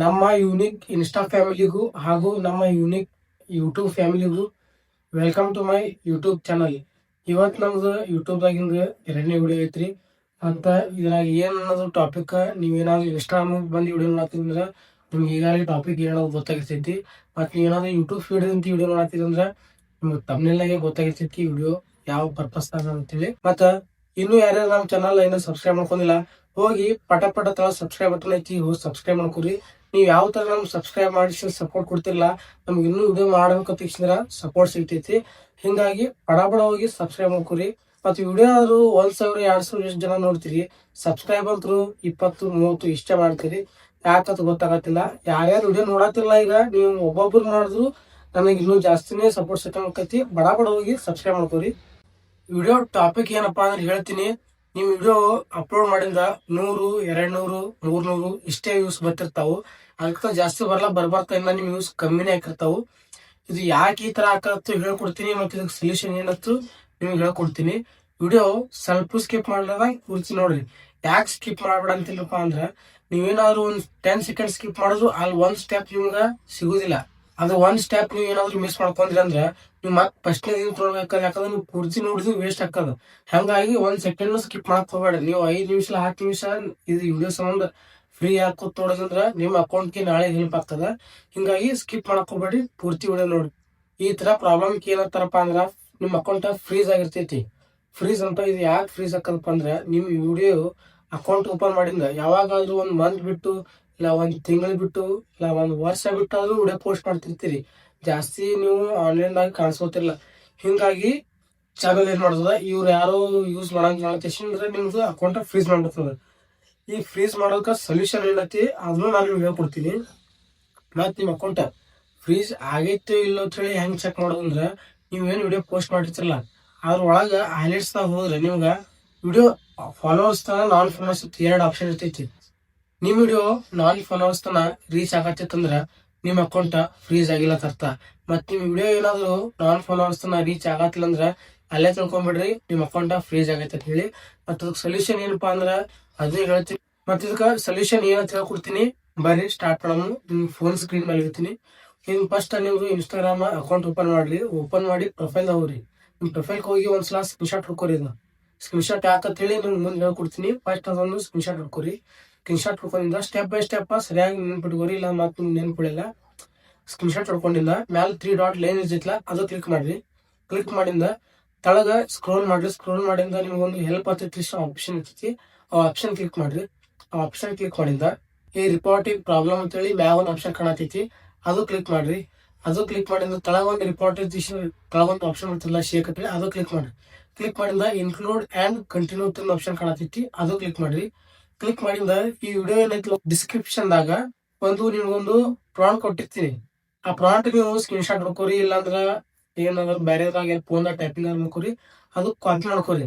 ನಮ್ಮ unique insta ಫ್ಯಾಮಿಲಿಗೂ ಹಾಗೂ ನಮ್ಮ ಯೂನಿಕ್ ಯೂಟ್ಯೂಬ್ ಫ್ಯಾಮಿಲಿಗೂ welcome to my YouTube channel. ಇವತ್ತು ನಮ್ದು ಯೂಟ್ಯೂಬ್ದಾಗಿಂದ ಎರಡನೇ ವಿಡಿಯೋ ಐತ್ರಿ. ಅಂತ ಇದ್ರಾಗ ಏನು ಅನ್ನೋದು ಟಾಪಿಕ್ ನೀವೇನಾದ್ರು ಇನ್ಸ್ಟಾಗ್ರಾಮ್ ಬಂದು ವಿಡಿಯೋ ನೋಡ್ತಿದ್ರೆ ನಿಮ್ಗೆ ಈಗಾಗಲೇ ಟಾಪಿಕ್ ಏನಾದ್ರು ಗೊತ್ತಾಗಿರ್ತೈತಿ. ಮತ್ತು ನೀವೇನಾದ್ರು ಯೂಟ್ಯೂಬ್ ಫೀಡ್ ಅಂತ ವಿಡಿಯೋ ನೋಡ್ತಿದ್ರೆ ನಿಮ್ಗೆ ತಮ್ಮನೆಲ್ಲಾಗೆ ಗೊತ್ತಾಗಿರ್ತೈತಿ ವಿಡಿಯೋ ಯಾವ ಪರ್ಪಸ್ ಅಂತೇಳಿ. ಮತ್ತು ಇನ್ನೂ ಯಾರ್ಯಾರು ನಮ್ಮ ಚಾನಲ್ ಇನ್ನೂ ಸಬ್ಸ್ಕ್ರೈಬ್ ಮಾಡ್ಕೊಂಡಿಲ್ಲ ಹೋಗಿ ಪಟ ತಳ ಸಬ್ಸ್ಕ್ರೈಬ್ ಬಟನ್ ಐತಿ, ಹೋಗಿ ಸಬ್ಸ್ಕ್ರೈಬ್ ಮಾಡ್ಕೊರಿ. ನೀವು ಯಾವ ತರ ನಮ್ಗೆ ಸಬ್ಸ್ಕ್ರೈಬ್ ಮಾಡಿಸಿ ಸಪೋರ್ಟ್ ಕೊಡ್ತಿರಲ್ಲ ನಮ್ಗೆ ಇನ್ನೂ ವಿಡಿಯೋ ಮಾಡ್ಬೇಕಂತ ಸಪೋರ್ಟ್ ಸಿಗ್ತೈತಿ. ಹಿಂಗಾಗಿ ಪಡ ಹೋಗಿ ಸಬ್ಸ್ಕ್ರೈಬ್ ಮಾಡ್ಕೊರಿ. ಮತ್ತು ವಿಡಿಯೋ ಆದ್ರೂ 1,000 2,000 ಎಷ್ಟು ಜನ ನೋಡ್ತೀರಿ, ಸಬ್ಸ್ಕ್ರೈಬ್ ಅಂತೂ 20 30 ಇಷ್ಟ ಮಾಡ್ತೀರಿ. ಯಾಕಂತ ಗೊತ್ತಾಗತ್ತಿಲ್ಲ. ಯಾರ್ಯಾರು ವಿಡಿಯೋ ನೋಡತ್ತಿಲ್ಲ ಈಗ ನೀವು ಒಬ್ಬೊಬ್ರು ಮಾಡಿದ್ರು ನನಗೆ ಇನ್ನೂ ಜಾಸ್ತಿನೇ ಸಪೋರ್ಟ್ ಸಿಕ್ಕೈತಿ. ಬಡ ಹೋಗಿ ಸಬ್ಸ್ಕ್ರೈಬ್ ಮಾಡ್ಕೊರಿ. ವಿಡಿಯೋ ಟಾಪಿಕ್ ಏನಪ್ಪಾ ಅಂದ್ರೆ ಹೇಳ್ತೀನಿ. ನಿಮ್ ವಿಡಿಯೋ ಅಪ್ಲೋಡ್ ಮಾಡಿಂದ 100 200 300 ಇಷ್ಟೇ ವ್ಯೂಸ್ ಬರ್ತಿರ್ತಾವು. ಅದಕ್ಕಿಂತ ಜಾಸ್ತಿ ಬರ್ಬರ್ತಾ ಇನ್ನ ನಿಮ್ ವ್ಯೂಸ್ ಕಮ್ಮಿನೇ ಹಾಕಿರ್ತಾವು. ಇದು ಯಾಕೆ ಈ ತರ ಹಾಕತ್ತು ಹೇಳ್ಕೊಡ್ತೀನಿ. ಮತ್ತೆ ಇದಕ್ಕೆ ಸೊಲ್ಯೂಷನ್ ಏನತ್ತು ನಿಮ್ಗೆ ಹೇಳ್ಕೊಡ್ತೀನಿ. ವಿಡಿಯೋ ಸ್ವಲ್ಪ ಸ್ಕಿಪ್ ಮಾಡ್ದಾಗ ಪೂರ್ತಿ ನೋಡ್ರಿ. ಯಾಕೆ ಸ್ಕಿಪ್ ಮಾಡ್ಬೇಡ ಅಂತಿಲ್ಲಪ್ಪ ಅಂದ್ರ ನೀವೇನಾದ್ರು ಒಂದ್ 10 ಸೆಕೆಂಡ್ ಸ್ಕಿಪ್ ಮಾಡಿದ್ರು ಅಲ್ಲಿ ಒಂದ್ ಸ್ಟೆಪ್ ನಿಮ್ಗ ಸಿಗುದಿಲ್ಲ. ಅದು ಒಂದ್ ಸ್ಟೆಪ್ ನೀವು ಏನಾದ್ರು ಮಿಸ್ ಮಾಡ್ಕೊಂಡ್ರಿ ಅಂದ್ರೆ ನೀವು ಮತ್ತೆ ಫಸ್ಟ್ ತೊಗೊಳ್ಬೇಕಾದ್ರೆ ಯಾಕಂದ್ರೆ ನೀವು ಪೂರ್ತಿ ನೋಡಿದ್ರು ವೇಸ್ಟ್ ಹಾಕದು. ಹಂಗಾಗಿ 1 ಸೆಕೆಂಡ್ ಸ್ಕಿಪ್ ಮಾಡಕ್ ಹೋಗ್ಬೇಡ. ನೀವು 5 ನಿಮಿಷ 10 ನಿಮಿಷ ಇದು ವಿಡಿಯೋ ಸಂಬಂಧ ಫ್ರೀ ಹಾಕೋತ್ ನೋಡೋದಂದ್ರ ನಿಮ್ಮ ಅಕೌಂಟ್ಗೆ ನಾಳೆ ಹೆಲ್ಪ್ ಆಗ್ತದ. ಹಿಂಗಾಗಿ ಸ್ಕಿಪ್ ಮಾಡಕ್ ಹೋಗ್ಬೇಡಿ, ಪೂರ್ತಿ ವಿಡಿಯೋ ನೋಡಿ. ಈ ತರ ಪ್ರಾಬ್ಲಮ್ ಏನಂತಾರಪ್ಪ ಅಂದ್ರ ನಿಮ್ಮ ಅಕೌಂಟ್ ಫ್ರೀಸ್ ಆಗಿರ್ತೈತಿ. ಫ್ರೀಸ್ ಅಂತ ಇದು ಯಾಕೆ ಫ್ರೀಸ್ ಹಾಕದಪ್ಪ ಅಂದ್ರ ನಿಮ್ ವಿಡಿಯೋ ಅಕೌಂಟ್ ಓಪನ್ ಮಾಡಿಂದ ಯಾವಾಗಾದ್ರೂ 1 ಮಂತ್ ಬಿಟ್ಟು ಇಲ್ಲ 1 ತಿಂಗಳು ಬಿಟ್ಟು ಇಲ್ಲ 1 ವರ್ಷ ಬಿಟ್ಟು ಆದ್ರೂ ವಿಡಿಯೋ ಪೋಸ್ಟ್ ಮಾಡ್ತಿರ್ತೀರಿ. ಜಾಸ್ತಿ ನೀವು ಆನ್ಲೈನ್ ದಾಗ ಕಾಣಿಸೋತಿರ್ಲ. ಹಿಂಗಾಗಿ ಚಾನಲ್ ಏನ್ ಮಾಡ್ತದ, ಇವ್ರು ಯಾರೋ ಯೂಸ್ ಮಾಡಂದ್ರೆ ನಿಮ್ದು ಅಕೌಂಟ್ ಫ್ರೀಸ್ ಮಾಡ್ತದ. ಈ ಫ್ರೀಸ್ ಮಾಡೋದಕ್ಕ ಸೊಲ್ಯೂಷನ್ ಏನೈತಿ ಅದನ್ನು ನಾನು ನಿಮ್ಗೆ ಹೇಳ್ಕೊಡ್ತೀನಿ. ಮತ್ ನಿಮ್ ಅಕೌಂಟ್ ಫ್ರೀಸ್ ಆಗೈತೆ ಇಲ್ಲ ಅಂತ ಹೇಳಿ ಹೆಂಗ್ ಚೆಕ್ ಮಾಡೋದಂದ್ರ ನೀವೇನು ವಿಡಿಯೋ ಪೋಸ್ಟ್ ಮಾಡಿರ್ತಿರಲ್ಲ ಅದ್ರ ಒಳಗ ಹೈಲೈಟ್ಸ್ ದಾಗ ಹೋದ್ರೆ ನಿಮ್ಗ ವಿಡಿಯೋ ಫಾಲೋವರ್ಸ್ ತನ ನಾನ್ ಫಾಲೋವರ್ಸ್ 2 ಆಪ್ಷನ್ ಇರ್ತೈತಿ. ನಿಮ್ ವಿಡಿಯೋ ನಾನ್ ಫಾಲೋವರ್ಸ್ ತನ ರೀಚ್ ಆಗತ್ತಂದ್ರ ನಿಮ್ ಅಕೌಂಟ್ ಫ್ರೀಸ್ ಆಗಿಲ್ಲ ಅರ್ಥ. ಮತ್ ನಿಮ್ ವಿಡಿಯೋ ಏನಾದ್ರು ನಾನ್ ಫಾಲೋವರ್ಸ್ ತನ ರೀಚ್ ಆಗತ್ತಿಲ್ಲ ಅಂದ್ರ ಅಲ್ಲೇ ತಿಳ್ಕೊಂಡ್ಬಿಡ್ರಿ ನಿಮ್ ಅಕೌಂಟ್ ಫ್ರೀಸ್ ಆಗೈತೆ ಅಂತ ಹೇಳಿ. ಮತ್ತ ಅದಕ್ಕೆ ಸೊಲ್ಯೂಷನ್ ಏನಪ್ಪಾ ಅಂದ್ರ ಅದೇ ಹೇಳ್ತೀನಿ. ಮತ್ ಇದಕ್ಕ ಸೊಲ್ಯೂಷನ್ ಏನಂತ ಹೇಳ್ಕೊಡ್ತೀನಿ. ಬರ್ರಿ ಸ್ಟಾರ್ಟ್ ಮಾಡೋಣ. ನಿಮ್ ಫೋನ್ ಸ್ಕ್ರೀನ್ ಮೇಲೆ ಇರ್ತೀನಿ. ಫಸ್ಟ್ ನೀವು ಇನ್ಸ್ಟಾಗ್ರಾಮ್ ಅಕೌಂಟ್ ಓಪನ್ ಮಾಡ್ರಿ. ಓಪನ್ ಮಾಡಿ ಪ್ರೊಫೈಲ್ ಹೋಗ್ರಿ. ನಿಮ್ ಪ್ರೊಫೈಲ್ ಹೋಗಿ ಒಂದ್ಸಲ ಸ್ಕ್ರೀನ್ ಶಾಟ್ ಹೊಡ್ಕೋರಿ. ಸ್ಕ್ರೀನ್ ಶಾಟ್ ಯಾಕಂತ ಹೇಳಿ ನಿಮ್ಗೆ ಮುಂದೆ ಹೇಳ್ಕೊಡ್ತೀನಿ. ಫಸ್ಟ್ ಅದೊಂದು ಸ್ಕ್ರೀನ್ ಶಾಟ್ ಹೊಡ್ಕೋರಿ. ಸ್ಕ್ರೀನ್ ಶಾಟ್ ಹೊಡ್ಕೊಂಡಿಂದ ಸ್ಟೆಪ್ ಬೈ ಸ್ಟೆಪ್ ಸರಿಯಾಗಿ ನೆನ್ಪಿಟ್ಕೋರಿ, ಇಲ್ಲ ಮತ್ತೆ ನೆನ್ಪಿಡಿಲ್ಲ. ಸ್ಕ್ರೀನ್ ಶಾಟ್ ಹೊಡ್ಕೊಂಡಿಂದ ಮ್ಯಾಲ 3 ಡಾಟ್ ಲೈನ್ ಇರ್ತೈತ್ಲ ಅದು ಕ್ಲಿಕ್ ಮಾಡ್ರಿ. ಕ್ಲಿಕ್ ಮಾಡಿಂದ ತಳಗ ಸ್ಕ್ರೋಲ್ ಮಾಡ್ರಿ. ಸ್ಕ್ರೋಲ್ ಮಾಡಿಂದ ನಿಮ್ಗೊಂದು ಹೆಲ್ಪ್ ಆಗ್ತೈತಿ ಆಪ್ಷನ್ ಇರ್ತೈತಿ. ಆ ಆಪ್ಷನ್ ಕ್ಲಿಕ್ ಮಾಡ್ರಿ. ಆ ಆಪ್ಷನ್ ಕ್ಲಿಕ್ ಮಾಡಿಂದ ಈ ರಿಪೋರ್ಟಿಂಗ್ ಪ್ರಾಬ್ಲಮ್ ಅಂತ ಹೇಳಿ ಮ್ಯಾಗ ಒಂದು ಆಪ್ಷನ್ ಕಾಣತೈತಿ, ಅದು ಕ್ಲಿಕ್ ಮಾಡ್ರಿ. ಅದು ಕ್ಲಿಕ್ ಮಾಡಿಂದ ತಳಗ ಒಂದು ರಿಪೋರ್ಟ್ ತಳಗೊಂದು ಆಪ್ಷನ್ ಇರ್ತಲ್ಲ ಶೇಕ್ ಅಂತ ಹೇಳಿ ಅದು ಕ್ಲಿಕ್ ಮಾಡ್ರಿ. ಕ್ಲಿಕ್ ಮಾಡಿಂದ ಇನ್ಕ್ಲೂಡ್ ಅಂಡ್ ಕಂಟಿನ್ಯೂ ಅಂತ ಆಪ್ಷನ್ ಕಾಣತೈತಿ, ಅದು ಕ್ಲಿಕ್ ಮಾಡ್ರಿ. ಕ್ಲಿಕ್ ಮಾಡಿಂದ ಈ ವಿಡಿಯೋ ಏನೈತಿ ಡಿಸ್ಕ್ರಿಪ್ಷನ್ ದಾಗ ನಿಮ್ಗೊಂದು ಪ್ರಾಂಪ್ಟ್ ಕೊಟ್ಟಿರ್ತೀನಿ. ಆ ಪ್ರಾಂಪ್ಟ್ ನೀವು ಸ್ಕ್ರೀನ್ ಶಾಟ್ ಹೊಡ್ಕೋರಿ, ಇಲ್ಲಾಂದ್ರ ಏನಾದ್ರು ಬೇರೆದಾಗ ಫೋನ್ ಟೈಪಿಂಗ್ ಮಾಡ್ಕೋರಿ. ಅದು ಕಾಪಿ ಮಾಡ್ಕೋರಿ.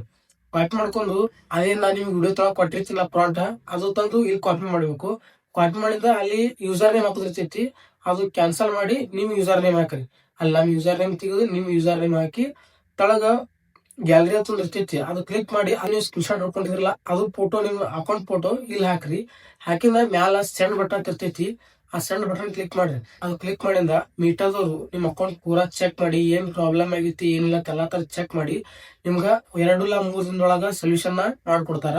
ಕಾಪಿ ಮಾಡ್ಕೊಂಡು ಅದೇನ್ ನಾನು ನಿಮ್ಗೆ ವಿಡಿಯೋ ತೊಳಗ್ ಕೊಟ್ಟಿರ್ತಿಲ್ಲ ಪ್ರಾಂಪ್ಟ್ ಅದು ತಂದು ಇಲ್ಲಿ ಕಾಪಿ ಮಾಡ್ಬೇಕು. ಕಾಪಿ ಮಾಡಿಂದ ಅಲ್ಲಿ ಯೂಸರ್ ನೇಮ್ ಹಾಕೋದಿರ್ತೈತಿ, ಅದು ಕ್ಯಾನ್ಸಲ್ ಮಾಡಿ ನಿಮ್ ಯೂಸರ್ ನೇಮ್ ಹಾಕ್ರಿ. ಅಲ್ಲಿ ನಮ್ ಯೂಸರ್ ನೇಮ್ ತೆಗೆದು ನಿಮ್ ಯೂಸರ್ ನೇಮ್ ಹಾಕಿ ತಳಗ ಗ್ಯಾಲರಿ ಅಂತ ಇರ್ತೈತಿ, ಅದು ಕ್ಲಿಕ್ ಮಾಡಿ ನೀವು ಸ್ಕ್ರೀನ್ ಶಾಟ್ ಹೊಡ್ಕೊಂಡಿದ್ರಲ್ಲ ಅದು ಫೋಟೋ ನಿಮ್ ಅಕೌಂಟ್ ಫೋಟೋ ಇಲ್ಲಿ ಹಾಕ್ರಿ. ಹಾಕಿಂದ ಮ್ಯಾಲ ಸೆಂಡ್ ಬಟನ್ ಇರ್ತೈತಿ, ಆ ಸೆಂಡ್ ಬಟನ್ ಕ್ಲಿಕ್ ಮಾಡ್ರಿ. ಅದು ಕ್ಲಿಕ್ ಮಾಡಿಂದ ಮೀಟಾದವರು ನಿಮ್ ಅಕೌಂಟ್ ಪೂರಾ ಚೆಕ್ ಮಾಡಿ ಏನ್ ಪ್ರಾಬ್ಲಮ್ ಆಗೈತಿ ಏನಿಲ್ಲ ಎಲ್ಲಾ ತರ ಚೆಕ್ ಮಾಡಿ ನಿಮ್ಗ 2 ಇಲ್ಲ 3 ದಿನದೊಳಗ ಸೊಲ್ಯೂಷನ್ ಮಾಡ್ಕೊಡ್ತಾರ.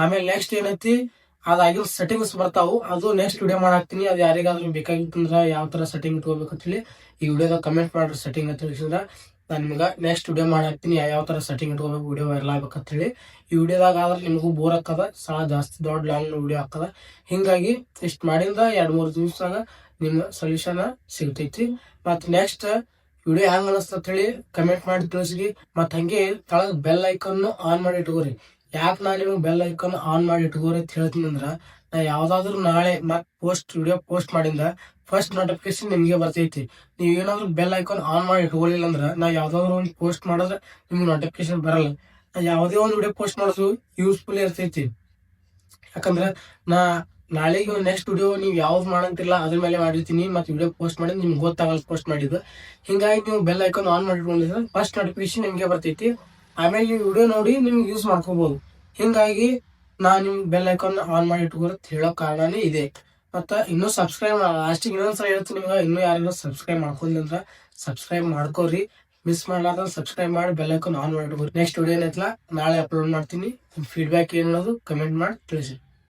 ಆಮೇಲೆ ನೆಕ್ಸ್ಟ್ ಏನೈತಿ ಅದಾಗಿರೋ ಸೆಟ್ಟಿಂಗ್ಸ್ ಬರ್ತಾವು, ಅದು ನೆಕ್ಸ್ಟ್ ವಿಡಿಯೋ ಮಾಡಾಕ್ತೀನಿ. ಅದು ಯಾರಿಗಾದ್ರೂ ಬೇಕಾಗಿತ್ತಂದ್ರ ಯಾವ ತರ ಸೆಟ್ಟಿಂಗ್ ಇಟ್ಕೋಬೇಕಂತ ಹೇಳಿ ಈ ವಿಡಿಯೋದಾಗ ಕಮೆಂಟ್ ಮಾಡ್ರಿ. ಸೆಟ್ಟಿಂಗ್ ಅಂತ ಹೇಳಿದ್ರ ನಾನು ನಿಮ್ಗೆ ನೆಕ್ಸ್ಟ್ ವಿಡಿಯೋ ಮಾಡಾಕ್ತೀನಿ ಯಾವ ತರ ಸೆಟ್ಟಿಂಗ್ ಇಟ್ಕೋಬೇಕು ವಿಡಿಯೋ ವೈರಲ್ ಆಗ್ಬೇಕಂತ ಹೇಳಿ. ಈ ವಿಡಿಯೋದಾಗ ಆದ್ರೆ ನಿಮಗೂ ಬೋರ್ ಹಾಕದ, ಜಾಸ್ತಿ ದೊಡ್ಡ ಲಾಂಗ್ ವಿಡಿಯೋ ಹಾಕದ. ಹಿಂಗಾಗಿ ಇಷ್ಟ ಮಾಡಿಂದ 2-3 ದಿವಸದಾಗ ನಿಮ್ ಸೊಲ್ಯೂಷನ್ ಸಿಗ್ತೈತಿ. ಮತ್ ನೆಕ್ಸ್ಟ್ ವಿಡಿಯೋ ಹೆಂಗ್ ಅನಸ್ತಂತ ಹೇಳಿ ಕಮೆಂಟ್ ಮಾಡಿ ತಿಳಿಸ್ರಿ. ಮತ್ ಹಂಗೆ ತಳಗ ಬೆಲ್ ಐಕಾನ್ ಆನ್ ಮಾಡಿ ಇಟ್ಕೋರಿ. ಯಾಕೆ ನಾನು ನಿಮ್ಗೆ ಬೆಲ್ ಐಕಾನ್ ಆನ್ ಮಾಡಿ ಇಟ್ಕೋರಿ ಅಂತ ಹೇಳ್ತೀನಿ ಅಂದ್ರ ನಾ ಯಾವ್ದಾದ್ರು ನಾಳೆ ಮತ್ ವಿಡಿಯೋ ಪೋಸ್ಟ್ ಮಾಡಿಂದ ಫಸ್ಟ್ ನೋಟಿಫಿಕೇಶನ್ ನಿಮ್ಗೆ ಬರ್ತೈತಿ. ನೀವ್ ಏನಾದ್ರು ಬೆಲ್ ಐಕಾನ್ ಆನ್ ಮಾಡಿ ಇಟ್ಕೊಳ್ಳಿಲ್ಲ ಅಂದ್ರ ನಾ ಯಾವ್ದಾದ್ರು ಒಂದು ಪೋಸ್ಟ್ ಮಾಡಿದ್ರೆ ನಿಮ್ಗೆ ನೋಟಿಫಿಕೇಶನ್ ಬರಲ್ಲ. ನಾ ಯಾವ್ದೇ ಒಂದು ವಿಡಿಯೋ ಪೋಸ್ಟ್ ಮಾಡೋದು ಯೂಸ್ಫುಲ್ ಇರ್ತೈತಿ. ಯಾಕಂದ್ರ ನಾ ನಾಳೆಗೆ ನೆಕ್ಸ್ಟ್ ವಿಡಿಯೋ ನೀವ್ ಯಾವ್ದು ಮಾಡಂತಿಲ್ಲ ಅದ್ರ ಮೇಲೆ ಮಾಡಿರ್ತೀನಿ. ಮತ್ತೆ ವಿಡಿಯೋ ಪೋಸ್ಟ್ ಮಾಡಿದ್ ನಿಮ್ಗೆ ಗೊತ್ತಾಗಲ್ಲ ಪೋಸ್ಟ್ ಮಾಡಿದ್ದು. ಹಿಂಗಾಗಿ ನೀವು ಬೆಲ್ ಐಕಾನ್ ಆನ್ ಮಾಡಿಟ್ಕೊಂಡಿದ್ರೆ ಫಸ್ಟ್ ನೋಟಿಫಿಕೇಶನ್ ನಿಮ್ಗೆ ಬರ್ತೈತಿ. ಆಮೇಲೆ ನೀವು ವಿಡಿಯೋ ನೋಡಿ ನಿಮ್ಗೆ ಯೂಸ್ ಮಾಡ್ಕೋಬಹುದು. ಹಿಂಗಾಗಿ ನಾನ್ ನಿಮ್ಗೆ ಬೆಲ್ ಐಕಾನ್ ಆನ್ ಮಾಡಿ ಇಟ್ಕೋರ ಹೇಳೋ ಕಾರಣನೇ ಇದೆ. ಮತ್ತ ಇನ್ನೂ ಸಬ್ಸ್ಕ್ರೈಬ್ ಲಾಸ್ಟಿಗೆ ಇನ್ನೊಂದ್ಸಲ ಹೇಳ್ತೀನಿ ನಿಮ್ಗೆ, ಇನ್ನೂ ಯಾರು ಸಬ್ಸ್ಕ್ರೈಬ್ ಮಾಡ್ಕೊಲ್ಲ ಅಂದ್ರ ಸಬ್ಸ್ಕ್ರೈಬ್ ಮಾಡ್ಕೋರಿ. ಮಿಸ್ ಮಾಡ್ಲಾರ್ದ ಸಬ್ಸ್ಕ್ರೈಬ್ ಮಾಡಿ ಬೆಲ್ ಐಕಾನ್ ಆನ್ ಮಾಡ್ಕೋರಿ. ನೆಕ್ಸ್ಟ್ ವಿಡಿಯೋ ಏನೈತಲ್ಲ ನಾಳೆ ಅಪ್ಲೋಡ್ ಮಾಡ್ತೀನಿ. ಫೀಡ್ಬ್ಯಾಕ್ ಏನ್ ಅನ್ನೋದು ಕಮೆಂಟ್ ಮಾಡಿ ತಿಳಿಸಿ.